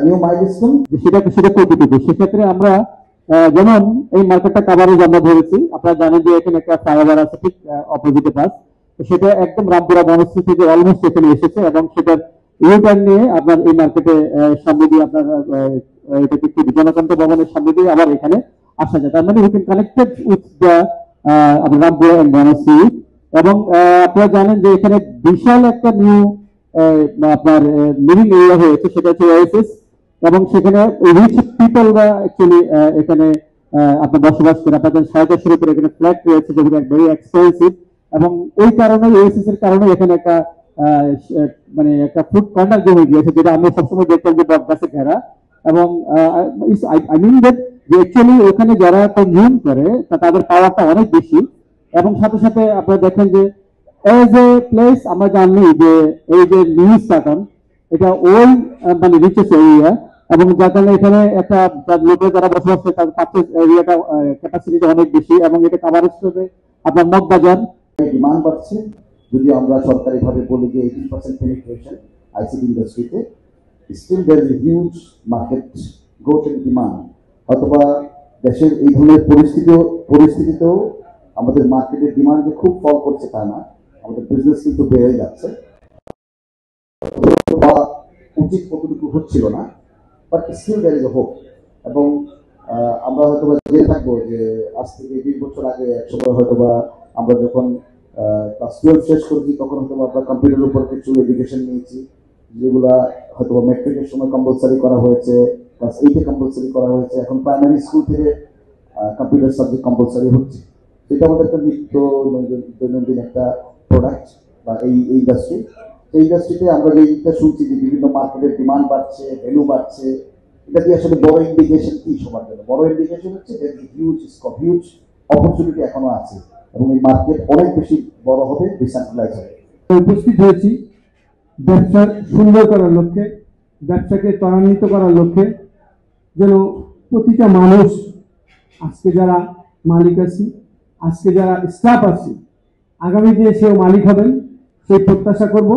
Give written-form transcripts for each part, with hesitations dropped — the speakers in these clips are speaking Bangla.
নিউ মাইলস্টোন সেটা কতটুকু, সেক্ষেত্রে আমরা যেমন এই মার্কেটটা কাভারেজ আমরা ধরেছি, আপনারা জানেন যে এখানে একটা ফ্লাইওভার আছে ঠিক অপোজিটে পাস, সেটা একদম রামপুরা বনশ্রী থেকে অলমোস্ট এখানে এসেছে এবং সেটার ইউটার্ন নিয়ে আপনার এই মার্কেটে সামনে দিয়ে আপনার এটাকে জনকান্ত ভবনের সামনে দিয়ে আবার এখানে আসা যায়। তার মানে we can connected with the Rampura and Banasree. এবং আপনারা জানেন যে এখানে বিশাল একটা নিউ আপনার লিভিং এরিয়া হয়েছে, সেটা হচ্ছে ওএসএস, এবং সেখানে রিচ পিপলরা অ্যাকচুয়ালি এখানে আপনার বসবাস করে। আপনাদের 450 উপরে এখানে ফ্ল্যাট রয়েছে যেগুলো ভেরি এক্সপেন্সিভ, এবং ওই কারণে ওএসএস এর কারণে এখানে একটা মানে একটা ফুড কর্নার জমে গিয়েছে, যেটা আমরা সবসময় দেখতাম যে বট গাছে ঘেরা। এবং আই মিন দ্যাট যে অ্যাকচুয়ালি ওখানে যারা কনজিউম করে তাদের পাওয়ারটা অনেক বেশি। এবং সাথে সাথে আপনারা দেখেন যে এজ এ প্লেস আমরা জানি যে এই যে নিউজ প্যাটার্ন এটা ওই মানে রিচেস্ট এরিয়া, এবং যার কারণে এখানে একটা লোকের যারা বসবাস করে তাদের পার্চেস এরিয়াটা ক্যাপাসিটিটা অনেক বেশি, এবং এটা কাভারেজ করবে আপনার মগবাজার। ডিমান্ড বাড়ছে, যদি আমরা সরকারিভাবে বলি যে 18% পেনিট্রেশন আইসিটি ইন্ডাস্ট্রিতে, still there is a huge market growth and demand. অথবা দেশের এই ধরনের পরিস্থিতিতেও আমাদের মার্কেটের ডিমান্ড যে খুব ফল করছে তা না, আমাদের বিজনেস কিন্তু বেড়ে যাচ্ছে, উচিত কতটুকু হচ্ছিল না, but still there is a hope. এবং আমরা হয়তো জেনে থাকবো যে আজ থেকে 20 বছর আগে একসময় হয়তো আমরা যখন ক্লাস 12 শেষ করেছি তখন হয়তো আমরা কম্পিউটারের উপর কিছু এডুকেশন নিয়েছি, যেগুলা হয়তো ম্যাট্রিকের সময় কম্পালসারি করা হয়েছে, ক্লাস 8-এ কম্পালসারি করা হয়েছে, এখন প্রাইমারি স্কুল থেকে কম্পিউটার সাবজেক্ট কম্পালসারি হচ্ছে। এটা আমাদের একটা নিত্য দৈনন্দিন একটা প্রোডাক্ট বা এই ইন্ডাস্ট্রি। এই ইন্ডাস্ট্রিতে আমরা যেটা শুনছি যে বিভিন্ন মার্কেটের ডিমান্ড বাড়ছে, ভ্যালু বাড়ছে, এটা দিয়ে আসলে বড় ইন্ডিকেশন কি সবার জন্য? বড় ইন্ডিকেশন হচ্ছে যে হিউজ স্কোপ, হিউজ অপরচুনিটি এখনো আছে, এবং এই মার্কেট অনেক বেশি বড় হবে, ডিসেন্ট্রালাইজ হবে। উপস্থিত হয়েছি ব্যবসা সুন্দর করার লক্ষ্যে, ব্যবসাকে ত্বরান্বিত করার লক্ষ্যে, যেন প্রতিটা মানুষ, আজকে যারা মালিক আছি, আজকে যারা স্টাফ আছি, আগামী দিনে সেও মালিক হবেন সেই প্রত্যাশা করব।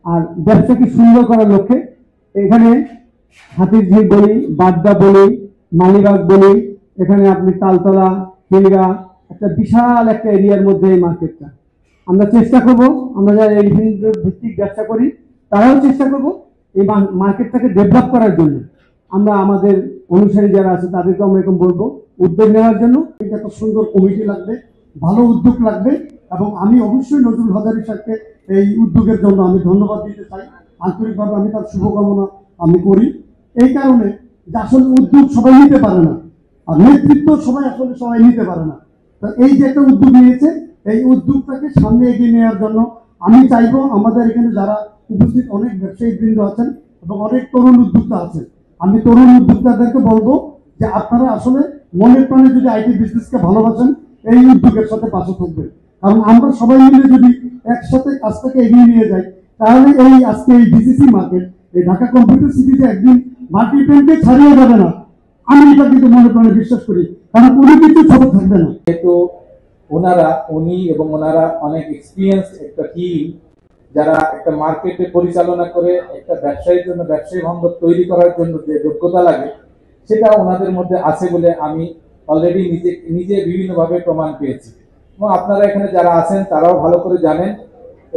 আর ব্যবসাকে সুন্দর করার লক্ষ্যে এখানে হাতিরঝিল বলি, বাড্ডা বলি, মালিবাগ বলি, এখানে আপনি তালতলা, খিলগা, একটা বিশাল একটা এরিয়ার মধ্যে এই মার্কেটটা। আমরা চেষ্টা করব, আমরা যারা এলিফ্যান্ট ভিত্তিক ব্যবসা করি তারাও চেষ্টা করব এই মার্কেটটাকে ডেভেলপ করার জন্য। আমরা আমাদের অনুসারী যারা আছে তাদেরকে আমরা এরকম বলবো উদ্যোগ নেওয়ার জন্য। এটা একটা সুন্দর কমিটি লাগবে, ভালো উদ্যোগ লাগবে, এবং আমি অবশ্যই নজরুল হাজারী সাহেবকে এই উদ্যোগের জন্য আমি ধন্যবাদ দিতে চাই। আন্তরিকভাবে আমি তার শুভকামনা আমি করি, এই কারণে যে আসলে উদ্যোগ সবাই নিতে পারে না, আর নেতৃত্ব সবাই নিতে পারে না। তো এই যে একটা উদ্যোগ নিয়েছে, এই উদ্যোগটাকে সামনে এগিয়ে নেওয়ার জন্য আমি চাইবো আমাদের এখানে যারা উপস্থিত অনেক ব্যবসায়িক বৃন্দ আছেন এবং অনেক তরুণ উদ্যোক্তা আছেন, আমি তরুণ উদ্যোক্তাদেরকে বলবো যে আপনারা আসলে মনের প্রাণে যদি আইটি বিজনেসকে ভালোবাসেন এই উদ্যোগের সাথে পাশে থাকবেন। কারণ আমরা সবাই মিলে যদি একসাথে কাজটাকে এগিয়ে নিয়ে যাই, তাহলে এই আজকে এই ডিসিসি মার্কেট, এই ঢাকা কম্পিউটার সিটিতে একদিন মাল্টিপ্লেনকে ছাড়িয়ে যাবে না, আমি এটা কিন্তু মনে প্রাণে বিশ্বাস করি, কারণ উনি কিন্তু ছোট থাকবে না। যেহেতু উনি এবং ওনারা অনেক এক্সপিরিয়েন্স একটা টিম, যারা একটা মার্কেটে পরিচালনা করে একটা ব্যবসায়ীর জন্য ব্যবসায়ী বান্ধব তৈরি করার জন্য যে যোগ্যতা লাগে সেটা ওনাদের মধ্যে আছে বলে আমি অলরেডি নিজে বিভিন্নভাবে প্রমাণ পেয়েছি। এবং আপনারা এখানে যারা আছেন তারাও ভালো করে জানেন,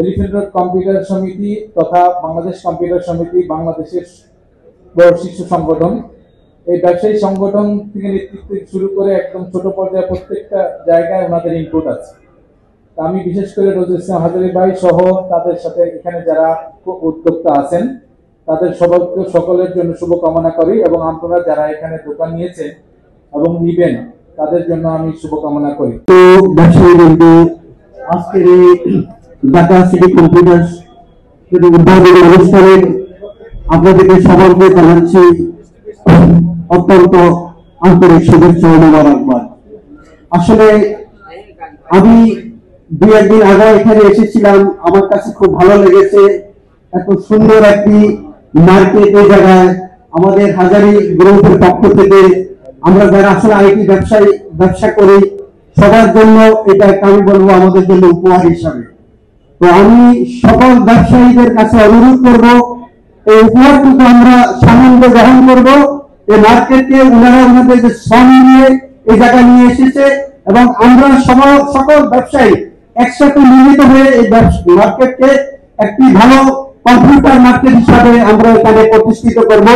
এলিফ্যান্ট রোড কম্পিউটার সমিতি তথা বাংলাদেশ কম্পিউটার সমিতি বাংলাদেশের বড় শীর্ষ সংগঠন। এই ব্যবসায়ী সংগঠন থেকে নেতৃত্ব শুরু করে একদম ছোট পর্যায়ে প্রত্যেকটা জায়গায় ওনাদের ইনপুট আছে। আমি বিশেষ করে নজরুল ইসলাম হাজারী ভাই সহ তাদের সাথে এখানে যারা উদ্যোক্তা আছেন তাদের সকলের জন্য শুভকামনা করি, এবং আপনারা যারা এখানে দোকান নিয়েছেন এবং নিবেন তাদের জন্য আমি শুভকামনা করি। তো ব্যবসায়ী বন্ধু, আজকের এই ঢাকা সিটি কম্পিউটার উদ্বোধনী অনুষ্ঠানে আপনাদেরকে সবাইকে জানাচ্ছি অত্যন্ত আন্তরিক শুভেচ্ছা ও মোবারকবাদ। আসলে আমি 2-1 দিন আগে এখানে এসেছিলাম, আমার কাছে খুব ভালো লেগেছে। এত সুন্দর একটি মার্কেট এই জায়গায় আমাদের হাজারী গ্রুপের পক্ষ থেকে আমরা যারা আসলে আইটি ব্যবসা করি সবার জন্য এটা একটা আমি বলবো আমাদের জন্য উপহার হিসাবে। তো আমি সকল ব্যবসায়ীদের কাছে অনুরোধ করব, এই উপহার কিন্তু আমরা সামনে গ্রহণ করব। এই মার্কেটকে ওনারা ওনাদের যে শ্রম নিয়ে এই জায়গায় নিয়ে এসেছে, এবং আমরা সকল ব্যবসায়ী একসাথে মিলিত হয়ে এই মার্কেটকে একটি ভালো কম্পিউটার মার্কেট হিসাবে আমরা এখানে প্রতিষ্ঠিত করব।